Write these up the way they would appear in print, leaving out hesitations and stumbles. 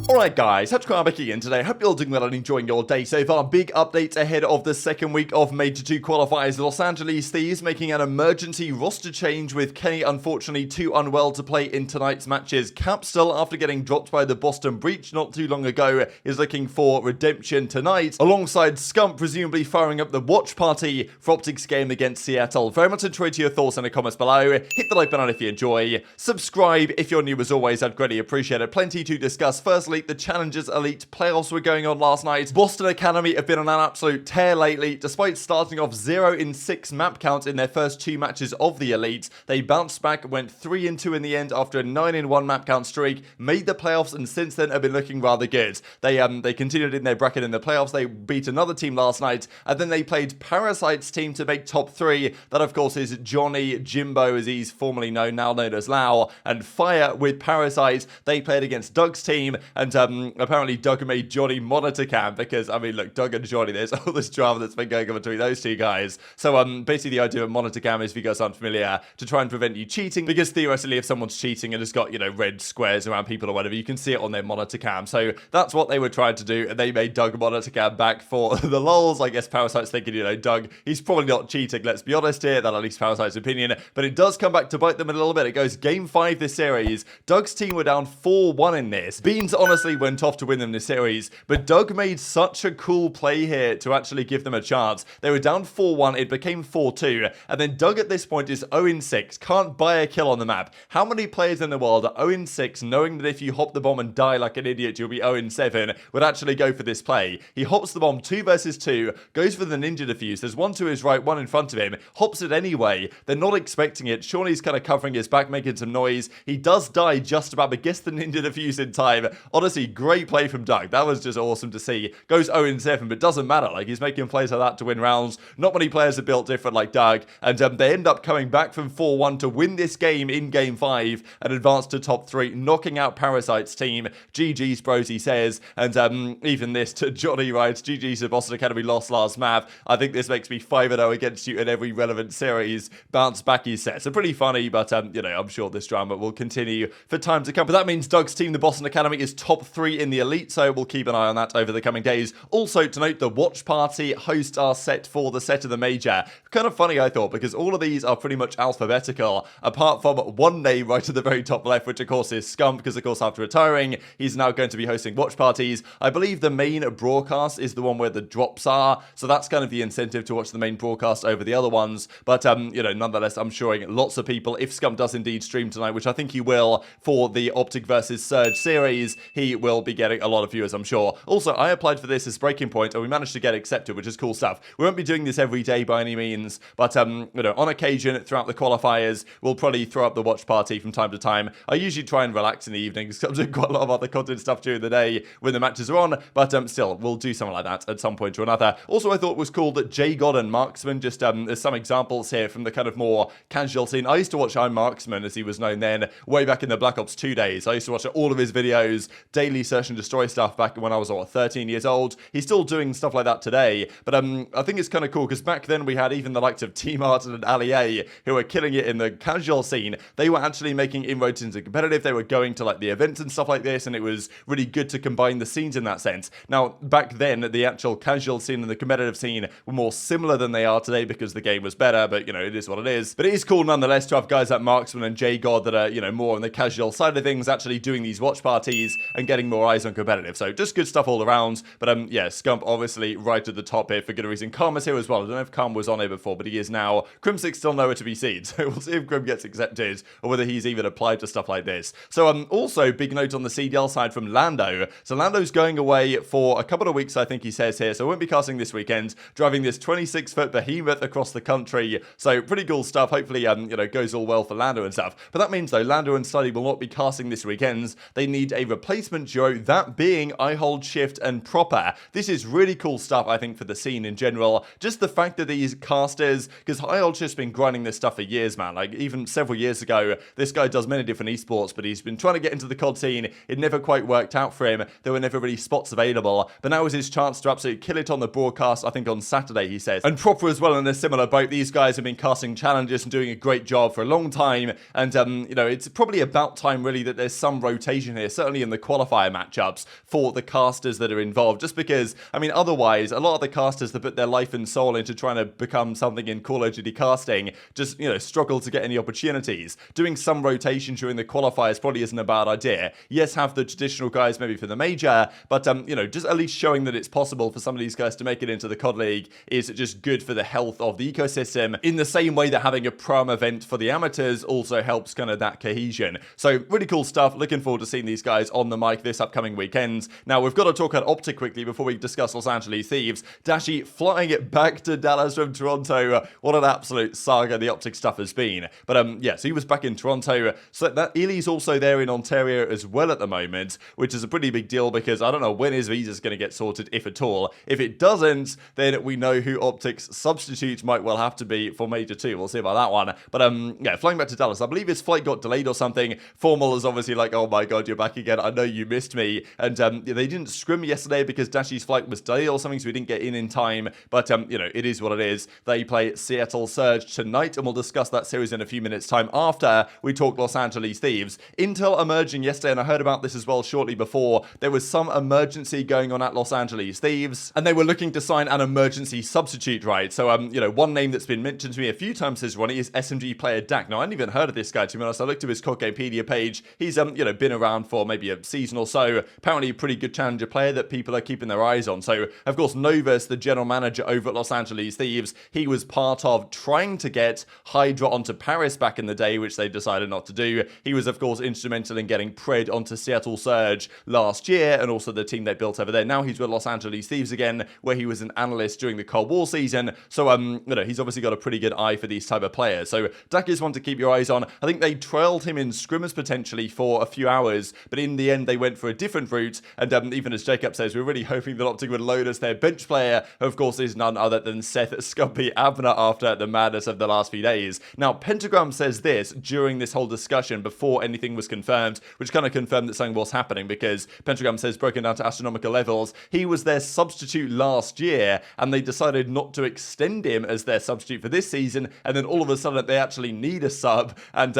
Alright guys, TacticalRab back again today. Hope you're all doing well and enjoying your day so far. Big updates ahead of the second week of Major 2 qualifiers. Los Angeles Thieves making an emergency roster change with Kenny unfortunately too unwell to play in tonight's matches. Capsidal, after getting dropped by the Boston Breach not too long ago, is looking for redemption tonight, alongside Scump presumably firing up the watch party for OpTic Scump against Seattle. Very much enjoy to your thoughts in the comments below. Hit the like button if you enjoy. Subscribe if you're new as always, I'd greatly appreciate it. Plenty to discuss. Firstly, the Challengers Elite playoffs were going on last night. Boston Academy have been on an absolute tear lately. Despite starting off 0-6 map count in their first 2 matches of the Elite, they bounced back, went 3-2 in the end after a 9-1 map count streak, made the playoffs, and since then have been looking rather good. They continued in their bracket in the playoffs. They beat another team last night, and then they played Parasite's team to make top 3. That, of course, is Johnny, Jimbo, as he's formerly known, now known as Lau, and Fire with Parasite. They played against Doug's team, and apparently Doug made Johnny monitor cam because, I mean, look, Doug and Johnny, there's all this drama that's been going on between those two guys. So, basically the idea of monitor cam is, if you guys aren't familiar, to try and prevent you cheating, because theoretically if someone's cheating and has got, you know, red squares around people or whatever, you can see it on their monitor cam. So that's what they were trying to do, and they made Doug monitor cam back for the lols. I guess Parasite's thinking, you know, Doug, he's probably not cheating, let's be honest here, that's at least Parasite's opinion, but it does come back to bite them a little bit. It goes game 5 this series. Doug's team were down 4-1 in this. Beans honestly went off to win them this series, but Doug made such a cool play here to actually give them a chance. They were down 4-1, it became 4-2, and then Doug at this point is 0-6, can't buy a kill on the map. How many players in the world are 0-6 knowing that if you hop the bomb and die like an idiot you'll be 0-7 would actually go for this play? He hops the bomb 2 versus 2, goes for the ninja defuse, there's one to his right, one in front of him, hops it anyway, they're not expecting it, Shawnee's kind of covering his back, making some noise, he does die just about, but gets the ninja defuse in time. Honestly, great play from Doug. That was just awesome to see. Goes 0-7, but doesn't matter. Like, he's making plays like that to win rounds. Not many players are built different like Doug, and they end up coming back from 4-1 to win this game in game 5 and advance to top 3, knocking out Parasite's team. GG's bros, he says, and even this to Johnny writes, GG's to Boston Academy lost last map. I think this makes me 5-0 against you in every relevant series. Bounce back, he says. So pretty funny, but you know, I'm sure this drama will continue for time to come. But that means Doug's team, the Boston Academy, is top 3 in the Elite, so we'll keep an eye on that over the coming days. Also, to note, the watch party hosts are set for the set of the Major. Kind of funny, I thought, because all of these are pretty much alphabetical, apart from one name right at the very top left, which of course is Scump, because of course after retiring, he's now going to be hosting watch parties. I believe the main broadcast is the one where the drops are, so that's kind of the incentive to watch the main broadcast over the other ones. But, you know, nonetheless, I'm sure lots of people, if Scump does indeed stream tonight, which I think he will for the OpTic versus Surge series, he will be getting a lot of viewers, I'm sure. Also, I applied for this as Breaking Point, and we managed to get accepted, which is cool stuff. We won't be doing this every day by any means, but, you know, on occasion, throughout the qualifiers, we'll probably throw up the watch party from time to time. I usually try and relax in the evenings, because I'm doing quite a lot of other content stuff during the day when the matches are on, but still, we'll do something like that at some point or another. Also, I thought it was cool that JKap and Marksman, just, there's some examples here from the kind of more casual scene. I used to watch Marksman, as he was known then, way back in the Black Ops 2 days. I used to watch all of his videos, daily search and destroy stuff back when I was, 13 years old. He's still doing stuff like that today, but I think it's kind of cool, because back then we had even the likes of Team Martin and aLLeY, who were killing it in the casual scene. They were actually making inroads into competitive, they were going to like the events and stuff like this, and it was really good to combine the scenes in that sense. Now, back then, the actual casual scene and the competitive scene were more similar than they are today, because the game was better, but, you know, it is what it is. But it is cool nonetheless to have guys like Marksman and JKap that are, you know, more on the casual side of things, actually doing these watch parties and getting more eyes on competitive. So just good stuff all around. But yeah, Scump obviously right at the top here for good reason. Karma's here as well. I don't know if Karma was on here before, but he is now. Crimsix still nowhere to be seen, so we'll see if Grim gets accepted or whether he's even applied to stuff like this. So also big note on the CDL side from Lando. So Lando's going away for a couple of weeks, I think he says here, so won't be casting this weekend, driving this 26-foot behemoth across the country. So pretty cool stuff. Hopefully you know, goes all well for Lando and stuff. But that means though, Lando and Study will not be casting this weekend. They need a replacement duo, that being iHoldShift and Proper. This is really cool stuff, I think, for the scene in general. Just the fact that these casters, because iHoldShift's been grinding this stuff for years, man. Like, even several years ago, this guy does many different esports, but he's been trying to get into the COD scene. It never quite worked out for him. There were never really spots available. But now is his chance to absolutely kill it on the broadcast, I think on Saturday, he says. And Proper as well in a similar boat. These guys have been casting challenges and doing a great job for a long time. And, you know, it's probably about time, really, that there's some rotation here, certainly in the qualifier matchups for the casters that are involved, just because, I mean, otherwise, a lot of the casters that put their life and soul into trying to become something in Call of Duty casting just, struggle to get any opportunities. Doing some rotation during the qualifiers probably isn't a bad idea. Yes, have the traditional guys maybe for the major, but, just at least showing that it's possible for some of these guys to make it into the COD League is just good for the health of the ecosystem, in the same way that having a prom event for the amateurs also helps kind of that cohesion. So really cool stuff. Looking forward to seeing these guys on the mic this upcoming weekend. Now, we've got to talk about OpTic quickly before we discuss Los Angeles Thieves. Dashy flying it back to Dallas from Toronto. What an absolute saga the OpTic stuff has been. But yeah, so he was back in Toronto. So that iLLeY's also there in Ontario as well at the moment, which is a pretty big deal because I don't know when his visa's going to get sorted, if at all. If it doesn't, then we know who OpTic's substitute might well have to be for Major 2. We'll see about that one. But yeah, flying back to Dallas. I believe his flight got delayed or something. Formal is obviously like, oh my god, you're back again. I know you missed me. And they didn't scrim yesterday because Dashy's flight was delayed or something, so we didn't get in time. But it is what it is. They play Seattle Surge tonight, and we'll discuss that series in a few minutes' time after we talk Los Angeles Thieves. Intel emerging yesterday, and I heard about this as well shortly before. There was some emergency going on at Los Angeles Thieves, and they were looking to sign an emergency substitute, right? So, one name that's been mentioned to me a few times this run is SMG player Dak. Now, I hadn't even heard of this guy, to be honest. I looked at his Codegamepedia page. He's, been around for maybe a season or so. Apparently a pretty good challenger player that people are keeping their eyes on. So, of course, Novus, the general manager over at Los Angeles Thieves, he was part of trying to get Hydra onto Paris back in the day, which they decided not to do. He was, of course, instrumental in getting Pred onto Seattle Surge last year, and also the team they built over there. Now he's with Los Angeles Thieves again, where he was an analyst during the Cold War season. So, he's obviously got a pretty good eye for these type of players. So, Dak is one to keep your eyes on. I think they trailed him in scrimmers potentially for a few hours, but in the end they went for a different route, and even as JKap says, we're really hoping that OpTic would load us their bench player, who of course is none other than Seth Scumpy Abner after the madness of the last few days. Now, Pentagram says this during this whole discussion before anything was confirmed, which kind of confirmed that something was happening, because Pentagram says, broken down to astronomical levels, he was their substitute last year, and they decided not to extend him as their substitute for this season, and then all of a sudden they actually need a sub, and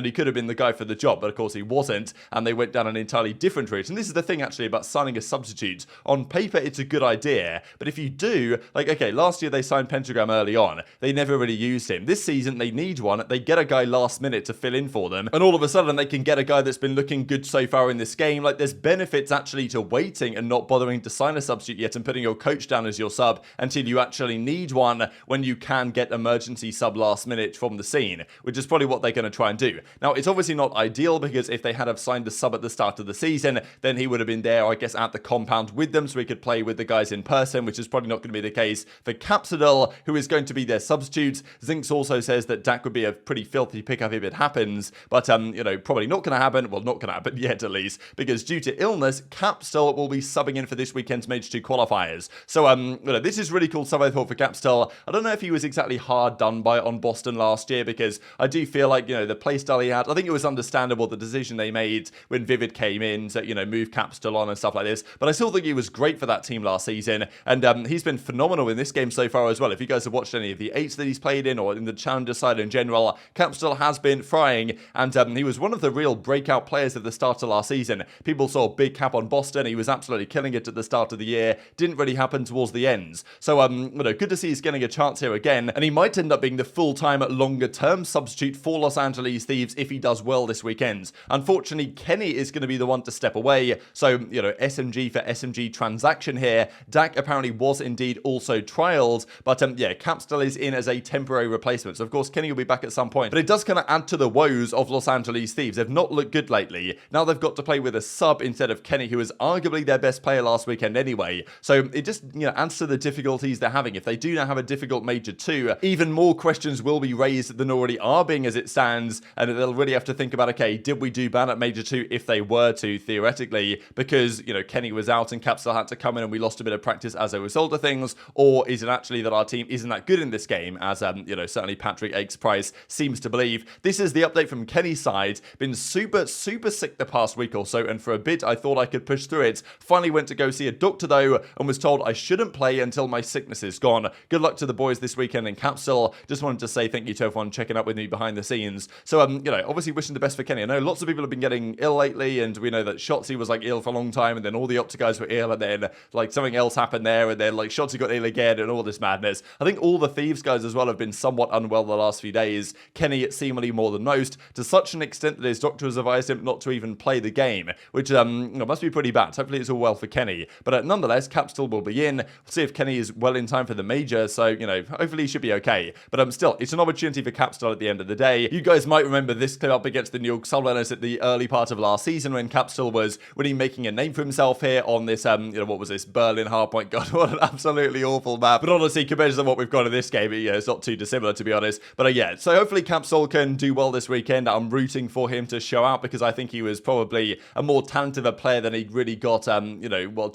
he could have been the guy for the job, but of course he wasn't, and they went down an entirely different route. And this is the thing actually about signing a substitute. On paper it's a good idea, but if you do, like, okay, last year they signed Pentagram early on, they never really used him. This season they need one, they get a guy last minute to fill in for them, and all of a sudden they can get a guy that's been looking good so far in this game. Like, there's benefits actually to waiting and not bothering to sign a substitute yet and putting your coach down as your sub until you actually need one, when you can get emergency sub last minute from the scene, which is probably what they're going to try and do. Now, it's obviously not ideal, because if they had have signed a sub at the start of the season, then he would have been there, I guess, at the compound with them, so he could play with the guys in person, which is probably not going to be the case for Capsidal, who is going to be their substitute. Zinx also says that Dak would be a pretty filthy pickup if it happens, but, probably not going to happen. Well, not going to happen yet, at least, because due to illness, Capsidal will be subbing in for this weekend's Major 2 qualifiers. So, this is really cool stuff, I thought, for Capsidal. I don't know if he was exactly hard done by on Boston last year, because I do feel like, the playstyle he had, I think it was understandable, the decision they made when Vivid came in to, move Capsidal on and stuff like this, but I still think he was great for that team last season, and he's been phenomenal in this game so far as well. If you guys have watched any of the 8s that he's played in, or in the Challenger side in general, Capsidal has been frying, and he was one of the real breakout players at the start of last season. People saw Big Cap on Boston, he was absolutely killing it at the start of the year, didn't really happen towards the ends. So, good to see he's getting a chance here again, and he might end up being the full-time, longer-term substitute for Los Angeles Thieves if he does well this weekend. Unfortunately, Kenny is going to be the one to step away, so, SMG for SMG transaction here. Dak apparently was indeed also trialed, but, yeah, Capsidal is in as a temporary replacement, so of course Kenny will be back at some point, but it does kind of add to the woes of Los Angeles Thieves. They've not looked good lately. Now they've got to play with a sub instead of Kenny, who was arguably their best player last weekend anyway, so it just, adds to the difficulties they're having. If they do now have a difficult Major 2, even more questions will be raised than already are being as it stands, and they'll really have to think about, okay, did we do bad at Major 2 if they were to, theoretically, because, Kenny was out and Capsidal had to come in and we lost a bit of practice as a result of things, or is it actually that our team isn't that good in this game, as, certainly Patrick Aches Price seems to believe. This is the update from Kenny's side. Been super sick the past week or so, and for a bit I thought I could push through it. Finally went to go see a doctor though, and was told I shouldn't play until my sickness is gone. Good luck to the boys this weekend in Capsidal. Just wanted to say thank you to everyone checking up with me behind the scenes. So, obviously wishing the best for Kenny. I know lots of people have been getting ill lately, and we we know that Shotzzy was like ill for a long time, and then all the OpTic guys were ill, and then like something else happened there, and then like Shotzzy got ill again, and all this madness. I think all the Thieves guys as well have been somewhat unwell the last few days. Kenny seemingly more than most, to such an extent that his doctor has advised him not to even play the game, which must be pretty bad. Hopefully it's all well for Kenny. But nonetheless, Capsidal will be in. We'll see if Kenny is well in time for the major, so, hopefully he should be okay. But still, it's an opportunity for Capsidal at the end of the day. You guys might remember this clip up against the New York Subliners at the early part of last season when Capsidal was really making a name for himself here on this, what was this, Berlin hardpoint. God, what an absolutely awful map. But honestly, compared to what we've got in this game, it's not too dissimilar, to be honest. But yeah, so hopefully Capsidal can do well this weekend. I'm rooting for him to show out because I think he was probably a more talented a player than he really got,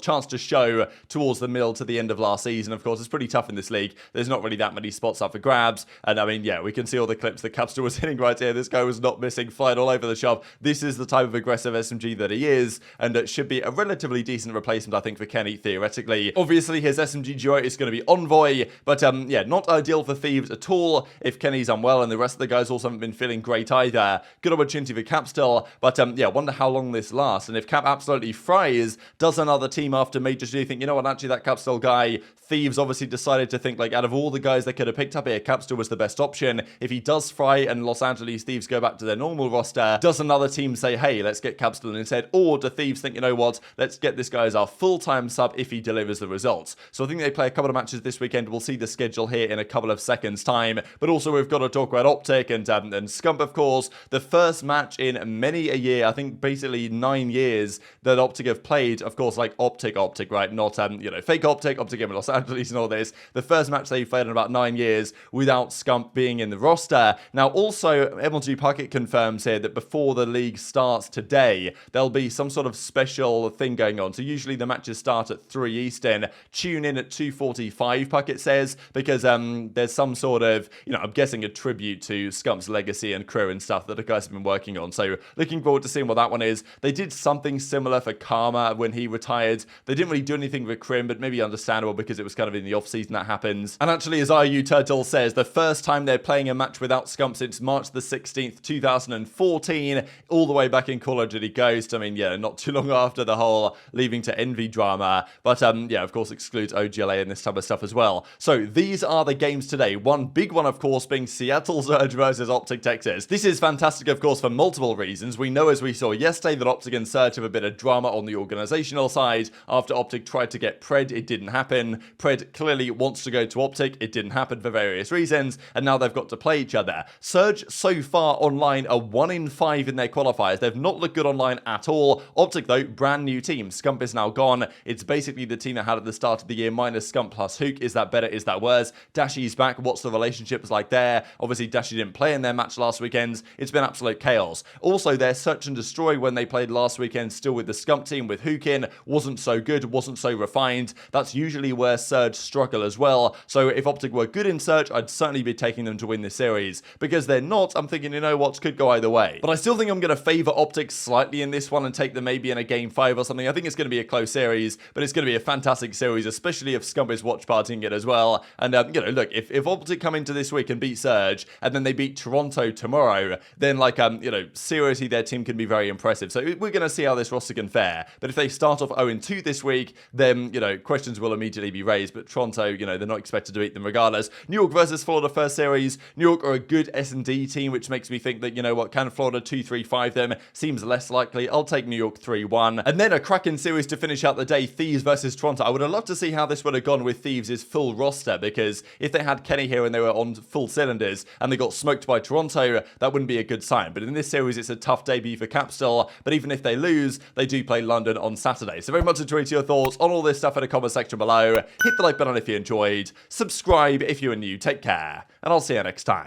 chance to show towards the middle to the end of last season. Of course, it's pretty tough in this league. There's not really that many spots up for grabs. And I mean, yeah, we can see all the clips that Capsidal was hitting right here. This guy was not missing, flying all over the shop. This is the type of aggressive SMG that he is, and it should be a relatively decent replacement, I think, for Kenny, theoretically. Obviously, his SMG duo is going to be Envoy, but yeah, not ideal for Thieves at all if Kenny's unwell, and the rest of the guys also haven't been feeling great either. Good opportunity for Cap still, but yeah, wonder how long this lasts, and if Cap absolutely fries, does another team after Major do you think, you know what, actually that Capsidal guy, Thieves obviously decided to think, like, out of all the guys they could have picked up here, Capsidal was the best option. If he does fry and Los Angeles Thieves go back to their normal roster, does another team say, hey, let's get Capsidal instead? Or do Thieves think, you know what, let's get this guy as our full-time sub if he delivers the results? So I think they play a couple of matches this weekend. We'll see the schedule here in a couple of seconds' time. But also we've got to talk about OpTic and Scump, of course. The first match in many a year, I think basically 9 years, that OpTic have played, of course, like OpTic, right? Not, fake OpTic in Los Angeles and all this. The first match they've played in about 9 years without Scump being in the roster. Now, also, MLG Puckett confirms here that before the league starts today, there'll be some sort of special thing going on. So usually the matches start at 3 Eastern. Tune in at 2:45, Puckett says, because there's some sort of, I'm guessing a tribute to Scump's legacy and crew and stuff that the guys have been working on. So looking forward to seeing what that one is. They did something similar for Karma when he retired. They didn't really do anything with Crim, but maybe understandable because it was kind of in the off-season that happens. And actually, as IU Turtle says, the first time they're playing a match without Scump since March the 16th, 2014, all the way back in Call of Duty Ghost. I mean, yeah, not too long after the whole leaving to Envy drama, but yeah, of course, excludes OGLA and this type of stuff as well. So these are the games today. One big one, of course, being Seattle Surge versus OpTic Texas. This is fantastic, of course, for multiple reasons. We know, as we saw yesterday, that OpTic and Surge have a bit of drama on the organizational side. After OpTic tried to get Pred, it didn't happen. Pred clearly wants to go to OpTic. It didn't happen for various reasons, and now they've got to play each other. Surge, so far online, are 1 in 5 in their qualifiers. They've not looked good online at all. OpTic, though, brand new team. Scump is now gone. It's basically the team that had at the start of the year, minus Scump plus Huke. Is that better? Is that worse? Dashy's back. What's the relationships like there? Obviously, Dashy didn't play in their match last weekend. It's been absolute chaos. Also, their search and destroy when they played last weekend, still with the Scump team with Huke in, wasn't so good, wasn't so refined. That's usually where Surge struggle as well. So if OpTic were good in Surge, I'd certainly be taking them to win this series. Because they're not, I'm thinking, you know what, could go either way. But I still think I'm going to favor OpTic slightly in this one and take them maybe in a game 5 or something. I think it's going to be a close series, but it's going to be a fantastic series, especially if Scump is watch partying it as well. And, look, if OpTic come into this week and beat Surge, and then they beat Toronto tomorrow, then, like, seriously, their team can be very impressive. So we're going to see how this roster can fare. But if they start off 0-2 this week, then, questions will immediately be raised. But Toronto, they're not expected to beat them regardless. New York versus Florida first series. New York are a good S&D team, which makes me think that, can Florida 2-3-5 them? Seems less likely. I'll take New York 3-1. And then a cracking series to finish out the day, Thieves versus Toronto. I would have loved to see how this would have gone with Thieves' full roster, because if they had Kenny here and they were on full cylinders and they got smoked by Toronto, that wouldn't be a good sign. But in this series, it's a tough debut for Capsidal. But even if they lose, they do play London on Saturday. So very much enjoyed your thoughts on all this stuff in the comment section below. Hit the like button if you enjoyed. Subscribe if you are new. Take care, and I'll see you next time.